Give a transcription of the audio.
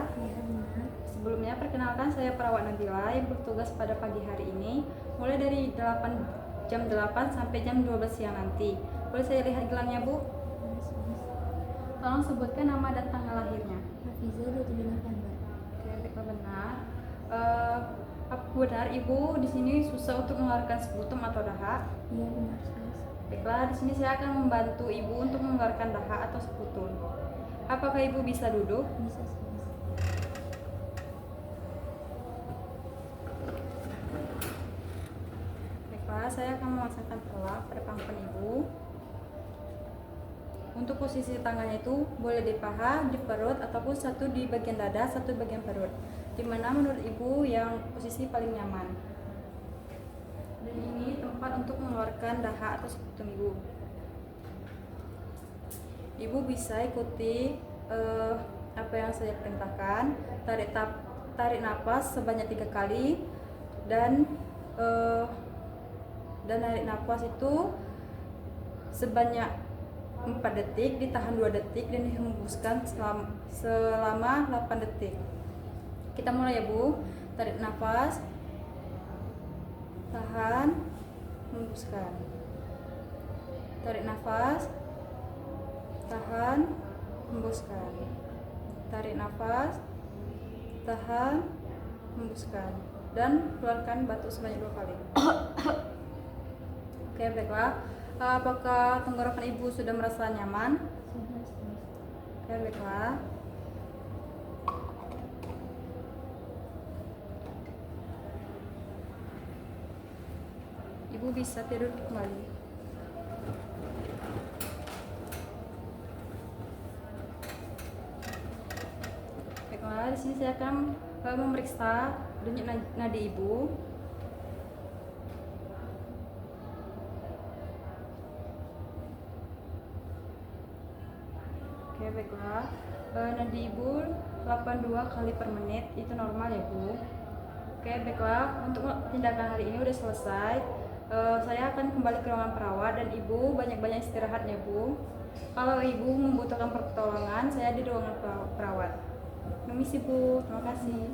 ya? Iya, benar. Sebelumnya perkenalkan, saya perawat Nabila yang bertugas pada pagi hari ini mulai dari jam 8 sampai jam 12 siang nanti. Boleh saya lihat gelarnya, Bu? Tolong sebutkan nama dan tanggal lahirnya. Hafiza 27 November. Oke, baiklah, benar. Apa benar Ibu di sini susah untuk mengeluarkan sputum atau dahak? Iya, benar, Sis. Baiklah, di sini saya akan membantu Ibu untuk mengeluarkan dahak atau sputum. Apakah Ibu bisa duduk? Bisa, Sis. Baiklah, saya akan memasangkan perlak pada pangkuan Ibu. Untuk posisi tangannya itu boleh di paha, di perut, ataupun satu di bagian dada, satu bagian perut. Dimana menurut Ibu yang posisi paling nyaman. Dan ini tempat untuk mengeluarkan dahak atau sputum Ibu. Ibu bisa ikuti apa yang saya perintahkan. Tarik nafas sebanyak 3 kali dan narik nafas itu sebanyak 4 detik, ditahan 2 detik dan dihembuskan selama 8 detik. Kita mulai ya, Bu. Tarik nafas, tahan, hembuskan. Tarik nafas, tahan, hembuskan. Tarik nafas, tahan, hembuskan, dan keluarkan batuk sebanyak 2 kali. Oke, baiklah. Apakah tenggorokan Ibu sudah merasa nyaman? Sudah, Sis. Oke, baiklah. Ibu bisa tidur kembali. Baiklah, di sini saya akan memeriksa denyut nadi Ibu. Oke, baiklah. Nadi Ibu 82 kali per menit, itu normal ya, Bu. Oke, baiklah. Untuk tindakan hari ini udah selesai. Saya akan kembali ke ruangan perawat dan Ibu banyak-banyak istirahat ya, Bu. Kalau Ibu membutuhkan pertolongan, saya di ruangan perawat. Permisi, Bu. Terima kasih.